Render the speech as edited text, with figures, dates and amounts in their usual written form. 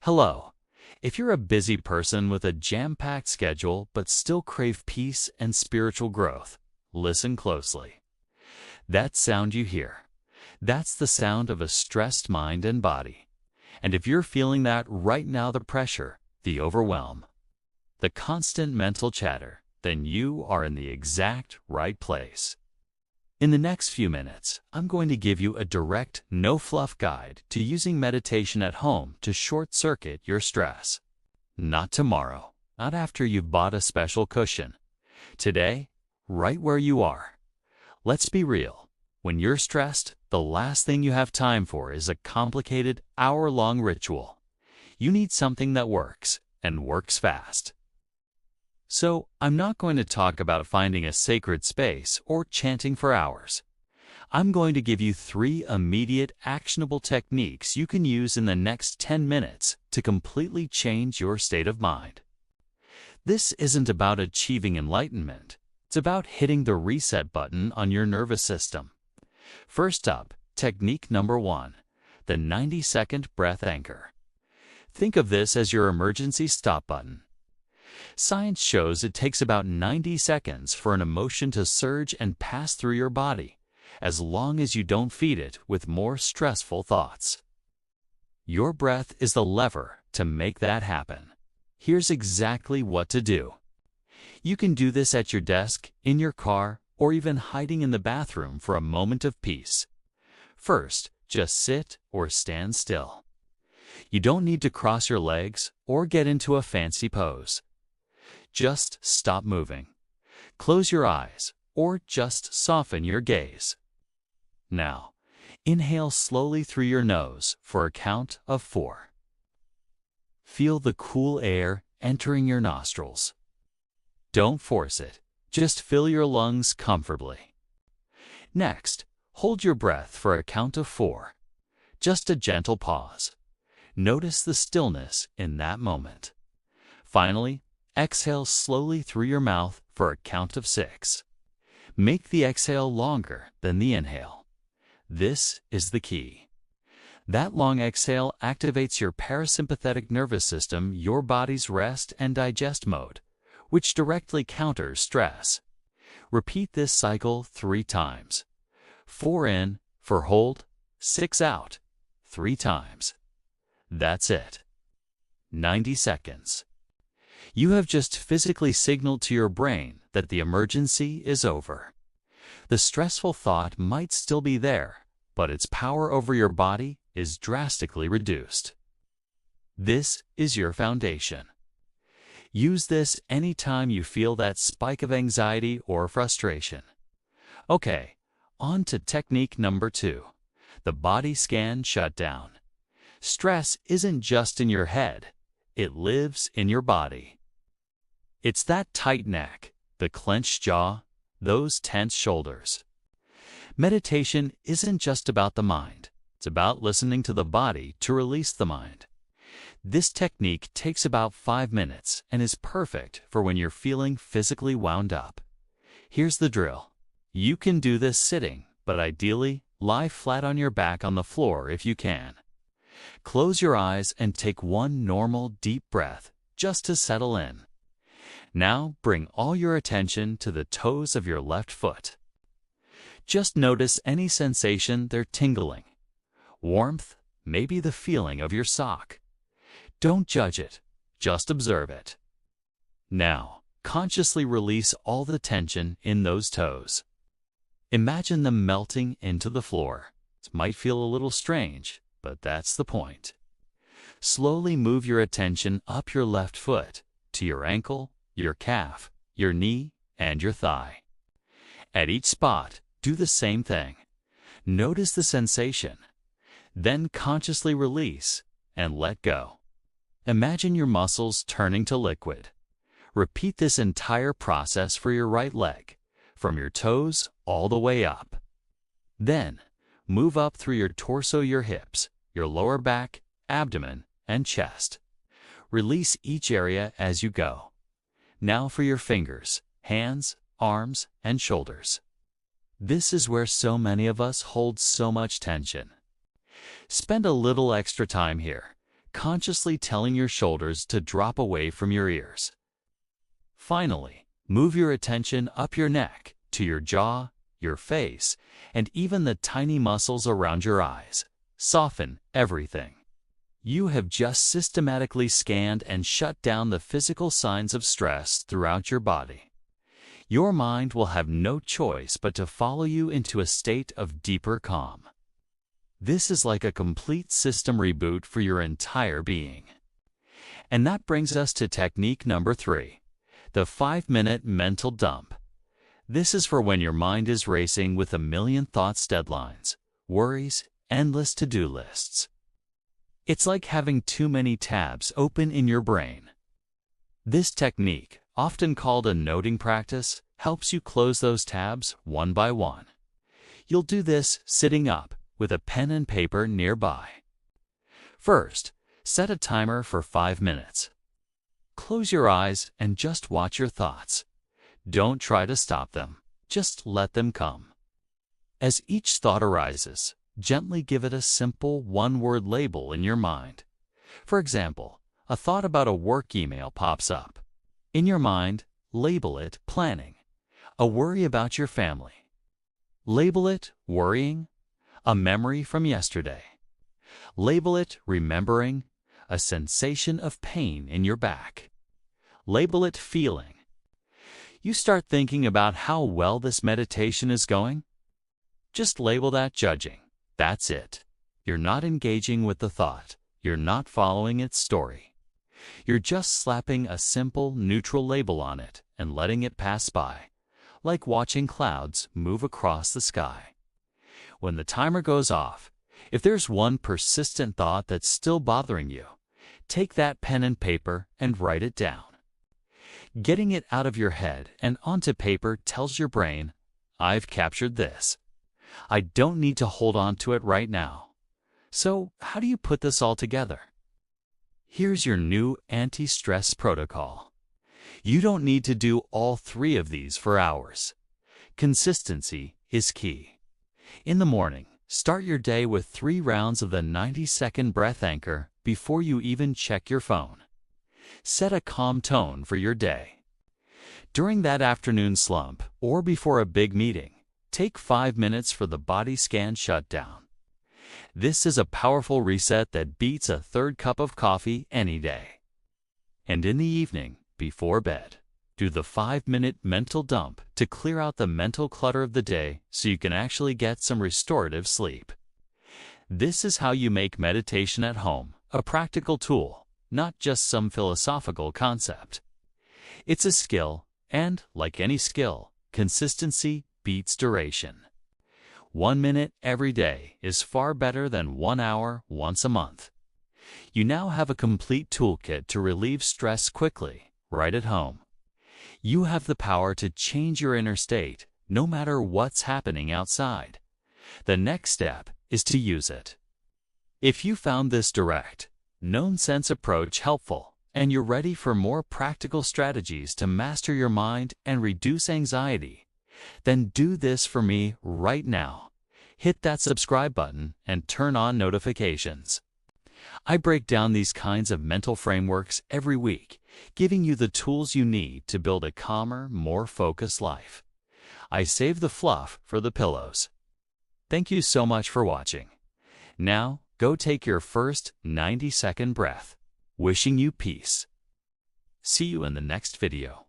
Hello. If you're a busy person with a jam-packed schedule but still crave peace and spiritual growth, listen closely. That sound you hear, that's the sound of a stressed mind and body. And if you're feeling that right now, the pressure, the overwhelm, the constant mental chatter, then you are in the exact right place. In the next few minutes, I'm going to give you a direct, no-fluff guide to using meditation at home to short-circuit your stress. Not tomorrow, not after you've bought a special cushion. Today, right where you are. Let's be real. When you're stressed, the last thing you have time for is a complicated, hour-long ritual. You need something that works, and works fast. So, I'm not going to talk about finding a sacred space or chanting for hours. I'm going to give you 3 immediate, actionable techniques you can use in the next 10 minutes to completely change your state of mind. This isn't about achieving enlightenment. It's about hitting the reset button on your nervous system. First up, technique number 1, the 90-second breath anchor. Think of this as your emergency stop button. Science shows it takes about 90 seconds for an emotion to surge and pass through your body, as long as you don't feed it with more stressful thoughts. Your breath is the lever to make that happen. Here's exactly what to do. You can do this at your desk, in your car, or even hiding in the bathroom for a moment of peace. First, just sit or stand still. You don't need to cross your legs or get into a fancy pose. Just stop moving. Close your eyes or just soften your gaze. Now, inhale slowly through your nose for a count of 4. Feel the cool air entering your nostrils. Don't force it. Just fill your lungs comfortably. Next, hold your breath for a count of 4. Just a gentle pause. Notice the stillness in that moment. Finally, exhale slowly through your mouth for a count of 6. Make the exhale longer than the inhale. This is the key. That long exhale activates your parasympathetic nervous system, your body's rest and digest mode, which directly counters stress. Repeat this cycle 3 times. 4 in for hold, 6 out, 3 times. That's it. 90 seconds. You have just physically signaled to your brain that the emergency is over. The stressful thought might still be there, but its power over your body is drastically reduced. This is your foundation. Use this anytime you feel that spike of anxiety or frustration. Okay, on to technique number 2, the Body Scan Shutdown. Stress isn't just in your head, it lives in your body. It's that tight neck, the clenched jaw, those tense shoulders. Meditation isn't just about the mind, it's about listening to the body to release the mind. This technique takes about 5 minutes and is perfect for when you're feeling physically wound up. Here's the drill. You can do this sitting, but ideally, lie flat on your back on the floor if you can. Close your eyes and take 1 normal deep breath just to settle in. Now bring all your attention to the toes of your left foot. Just notice any sensation they're tingling. Warmth, maybe the feeling of your sock. Don't judge it, just observe it. Now, consciously release all the tension in those toes. Imagine them melting into the floor. It might feel a little strange, but that's the point. Slowly move your attention up your left foot to your ankle, your calf, your knee, and your thigh. At each spot, do the same thing. Notice the sensation. Then consciously release and let go. Imagine your muscles turning to liquid. Repeat this entire process for your right leg, from your toes all the way up. Then, move up through your torso, your hips, your lower back, abdomen, and chest. Release each area as you go. Now for your fingers, hands, arms, and shoulders. This is where so many of us hold so much tension. Spend a little extra time here. consciously telling your shoulders to drop away from your ears. Finally, move your attention up your neck, to your jaw, your face, and even the tiny muscles around your eyes. Soften everything. You have just systematically scanned and shut down the physical signs of stress throughout your body. Your mind will have no choice but to follow you into a state of deeper calm. This is like a complete system reboot for your entire being. And that brings us to technique number 3, the 5-minute mental dump. This is for when your mind is racing with a million thoughts, deadlines, worries, endless to-do lists. It's like having too many tabs open in your brain. This technique, often called a noting practice, helps you close those tabs one by one. You'll do this sitting up with a pen and paper nearby. First, set a timer for 5 minutes. Close your eyes and just watch your thoughts. Don't try to stop them, just let them come. As each thought arises, gently give it a simple one-word label in your mind. For example, a thought about a work email pops up. In your mind, label it planning. A worry about your family. Label it worrying. A memory from yesterday. Label it remembering. A sensation of pain in your back. Label it feeling. You start thinking about how well this meditation is going? Just label that judging. That's it. You're not engaging with the thought. You're not following its story. You're just slapping a simple, neutral label on it and letting it pass by, like watching clouds move across the sky. When the timer goes off, if there's one persistent thought that's still bothering you, take that pen and paper and write it down. Getting it out of your head and onto paper tells your brain, I've captured this. I don't need to hold on to it right now. So, how do you put this all together? Here's your new anti-stress protocol. You don't need to do all 3 of these for hours. Consistency is key. In the morning, start your day with 3 rounds of the 90-second breath anchor before you even check your phone. Set a calm tone for your day. During that afternoon slump or before a big meeting, take 5 minutes for the Body Scan Shutdown. This is a powerful reset that beats a 3rd cup of coffee any day. And in the evening, before bed, do the 5-minute mental dump to clear out the mental clutter of the day so you can actually get some restorative sleep. This is how you make meditation at home a practical tool, not just some philosophical concept. It's a skill, and, like any skill, consistency beats duration. 1 minute every day is far better than 1 hour once a month. You now have a complete toolkit to relieve stress quickly, right at home. You have the power to change your inner state, no matter what's happening outside. The next step is to use it. If you found this direct, no-nonsense approach helpful, and you're ready for more practical strategies to master your mind and reduce anxiety, then do this for me right now. Hit that subscribe button and turn on notifications. I break down these kinds of mental frameworks every week, giving you the tools you need to build a calmer, more focused life. I save the fluff for the pillows. Thank you so much for watching. Now, go take your first 90-second breath. Wishing you peace. See you in the next video.